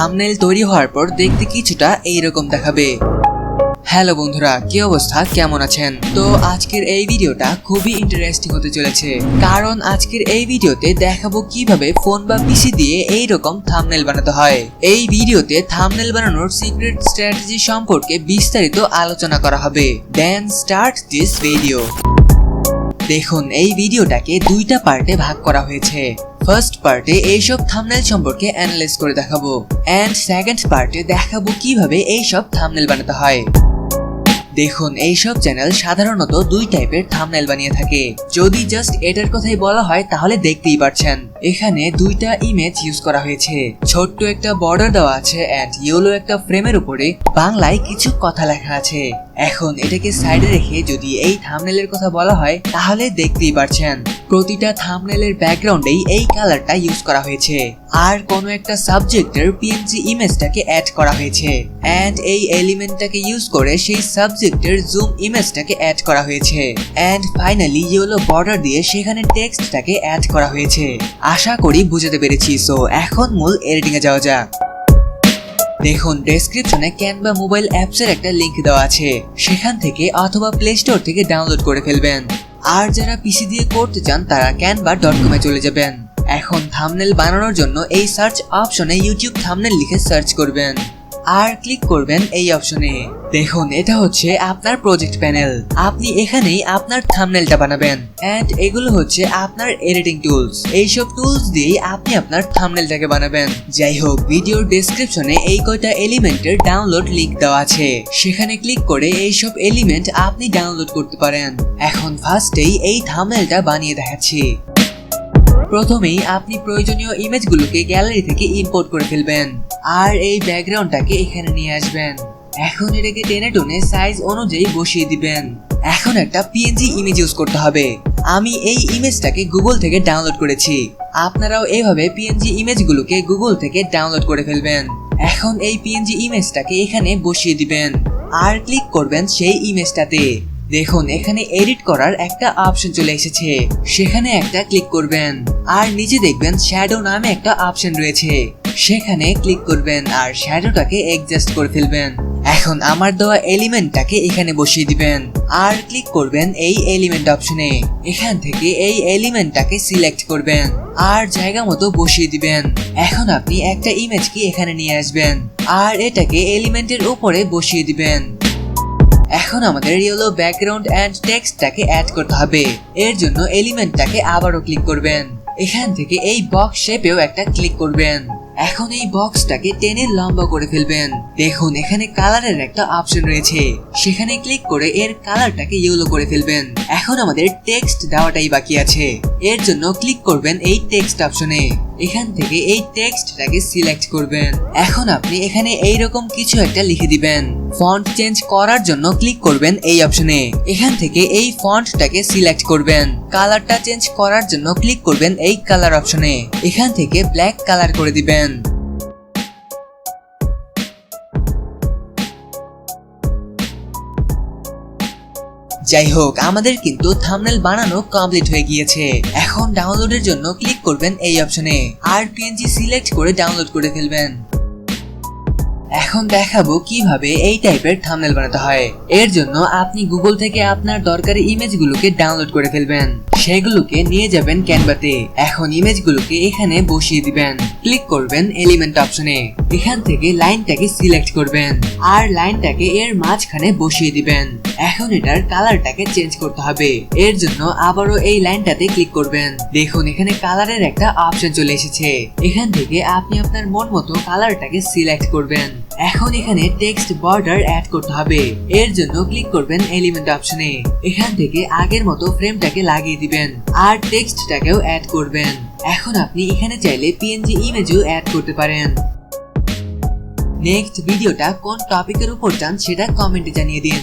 Thumbnail তৈরি হওয়ার পর দেখতে কিছুটা এইরকম দেখাবে। হ্যালো বন্ধুরা, কি অবস্থা, কেমন আছেন? তো আজকের এই ভিডিওটা খুবই ইন্টারেস্টিং হতে চলেছে, কারণ আজকের এই ভিডিওতে দেখাবো কিভাবে ফোন বা পিসি দিয়ে এইরকম থাম্বনেল বানাতে হয়। এই ভিডিওতে থাম্বনেল বানানোর সিক্রেট স্ট্র্যাটেজি সম্পর্কে বিস্তারিত আলোচনা করা হবে। Then start this video. দেখুন, এই ভিডিওটাকে দুইটা পার্টে ভাগ করা হয়েছে। ফার্স্ট পার্টে এইসব থাম্বনেল সম্পর্কে অ্যানালাইজ করে দেখাবো, এন্ড সেকেন্ড পার্টে দেখাবো কিভাবে এইসব থাম্বনেল বানাতে হয়। দেখুন, এইসব চ্যানেল সাধারণত দুই টাইপের থাম্বনেল বানিয়ে থাকে। যদি জাস্ট এটার কথাই বলা হয় তাহলে দেখতেই পাচ্ছেন এখানে দুইটা ইমেজ ইউজ করা হয়েছে। ছোট্ট একটা বর্ডার দেওয়া আছে এন্ড ইয়েলো একটা ফ্রেমের উপরে বাংলায় কিছু কথা লেখা আছে। এখন এটাকে সাইডে রেখে যদি এই থাম্বনেলের কথা বলা হয় তাহলে দেখতেই পাচ্ছেন প্রতিটা থাম্বনেলের ব্যাকগ্রাউন্ডেই এই কালারটা ইউজ করা হয়েছে, আর কোনো একটা সাবজেক্টের পিএনজি ইমেজটাকে অ্যাড করা হয়েছে, এন্ড এই এলিমেন্টটাকে ইউজ করে সেই সাবজেক্টের জুম ইমেজটাকে অ্যাড করা হয়েছে, এন্ড ফাইনালি ইয়েলো বর্ডার দিয়ে সেখানে টেক্সটটাকে অ্যাড করা হয়েছে। আশা করি বুঝতে পেরেছি। সো এখন মূল এডিটিং এ যাওয়া যাক। দেখুন, ডেসক্রিপশনে ক্যানভা মোবাইল অ্যাপসের একটা লিংক দেওয়া আছে, সেখান থেকে অথবা প্লে স্টোর থেকে ডাউনলোড করে ফেলবেন। আর যারা পিসি দিয়ে করতে চান তারা canva.com এ চলে যাবেন। এখন থাম্বনেল বানানোর জন্য এই সার্চ অপশনে ইউটিউব থাম্বনেল লিখে সার্চ করবেন আর ক্লিক করবেন এই অপশনে। দেখুন, এটা হচ্ছে আপনার প্রজেক্ট প্যানেল। আপনি এখানেই আপনার থাম্বনেলটা বানাবেন, এন্ড এগুলো হচ্ছে আপনার এডিটিং টুলস। এইসব টুলস দিয়ে আপনি আপনার থাম্বনেলটাকে বানাবেন। যাই হোক, ভিডিওর ডেসক্রিপশনে এই কয়টা এলিমেন্টের ডাউনলোড লিংক দেওয়া আছে, সেখানে ক্লিক করে এইসব এলিমেন্ট আপনি ডাউনলোড করতে পারেন। এখন ফার্স্টেই এই থাম্বনেলটা বানিয়ে দেখাচ্ছি। প্রথমেই আপনি প্রয়োজনীয় ইমেজগুলোকে গ্যালারি থেকে ইম্পোর্ট করে ফেলবেন, আর এই ব্যাকগ্রাউন্ডটাকে এখানে নিয়ে আসবেন। এখন এটাকে টেনে টুনে সাইজ অনুযায়ী বসিয়ে দিবেন। এখন একটা পিএনজি ইমেজ ইউজ করতে হবে। আমি এই ইমেজটাকে গুগল থেকে ডাউনলোড করেছি, আপনারাও এইভাবে পিএনজি ইমেজগুলোকে গুগল থেকে ডাউনলোড করে ফেলবেন। এখন এই পিএনজি ইমেজটাকে এখানে বসিয়ে দিবেন আর ক্লিক করবেন সেই ইমেজটাতে। দেখুন, এখানে এডিট করার একটা অপশন চলে এসেছে, সেখানে একটা ক্লিক করবেন আর নিচে দেখবেন শ্যাডো নামে একটা অপশন রয়েছে, সেখানে ক্লিক করবেন আর শ্যাডোটাকে অ্যাডজাস্ট করে ফেলবেন। এখন আমার দেওয়া এলিমেন্টটাকে এখানে বসিয়ে দিবেন আর ক্লিক করবেন এই এলিমেন্ট অপশনে। এখান থেকে এই এলিমেন্টটাকে সিলেক্ট করবেন আর জায়গা মতো বসিয়ে দিবেন। এখন আপনি একটা ইমেজকে এখানে নিয়ে আসবেন আর এটাকে এলিমেন্টের উপরে বসিয়ে দিবেন। এখন আমাদের ইয়েলো ব্যাকগ্রাউন্ড এন্ড টেক্সটটাকে অ্যাড করতে হবে। এর জন্য এলিমেন্টটাকে আবারও ক্লিক করবেন, এখান থেকে এই বক্স শেপেও একটা ক্লিক করবেন। এখন এই বক্সটাকে টেনে লম্বা করে ফেলবেন। দেখুন, এখানে কালারের একটা অপশন রয়েছে, সেখানে ক্লিক করে এর কালারটাকে ইয়েলো করে ফেলবেন। এখন আমাদের টেক্সট দেওয়াটাই বাকি আছে, এর জন্য ক্লিক করবেন এই টেক্সট অপশনে। এখান থেকে এই টেক্সটটাকে সিলেক্ট করবেন। এখন আপনি এখানে এইরকম কিছু একটা লিখে দিবেন। ফন্ট চেঞ্জ করার জন্য ক্লিক করবেন এই অপশনে। এখান থেকে এই ফন্টটাকে সিলেক্ট করবেন। কালারটা চেঞ্জ করার জন্য ক্লিক করবেন এই কালার অপশনে। এখান থেকে ব্ল্যাক কালার করে দিবেন। যাই হোক, আমাদের কিন্তু থাম্বনেল বানানো কমপ্লিট হয়ে গিয়েছে। এখন ডাউনলোডের জন্য ক্লিক করবেন এই অপশনে আর পিএনজি সিলেক্ট করে ডাউনলোড করে ফেলবেন। এখন দেখাবো কিভাবে এই টাইপের থাম্বনেল বানাতে হয়। এর জন্য আপনি গুগল থেকে আপনার দরকারি ইমেজগুলোকে ডাউনলোড করে ফেলবেন, সেগুলোকে নিয়ে যাবেন ক্যানভাতে। এখন ইমেজগুলোকে এখানে বসিয়ে দিবেন, ক্লিক করবেন এলিমেন্ট অপশনে। এখান থেকে লাইনটাকে সিলেক্ট করবেন আর লাইনটাকে এর মাঝখানে বসিয়ে দিবেন। এখন এটার কালারটাকে চেঞ্জ করতে হবে, এর জন্য আবারও এই লাইনটাতে ক্লিক করবেন। দেখুন, এখানে কালারের একটা অপশন চলে এসেছে, এখান থেকে আপনি আপনার মন মতো কালারটাকে সিলেক্ট করবেন। এখন এখানে টেক্সট বর্ডার অ্যাড করতে হবে, এর জন্য ক্লিক করবেন এলিমেন্ট অপশনে। এখান থেকে আগের মতো ফ্রেমটাকে লাগিয়ে দিবেন আর টেক্সটটাকেও অ্যাড করবেন। এখন আপনি এখানে চাইলে পিএনজি ইমেজও অ্যাড করতে পারেন। নেক্সট ভিডিওটা কোন টপিকের উপর চান সেটা কমেন্টে জানিয়ে দিন।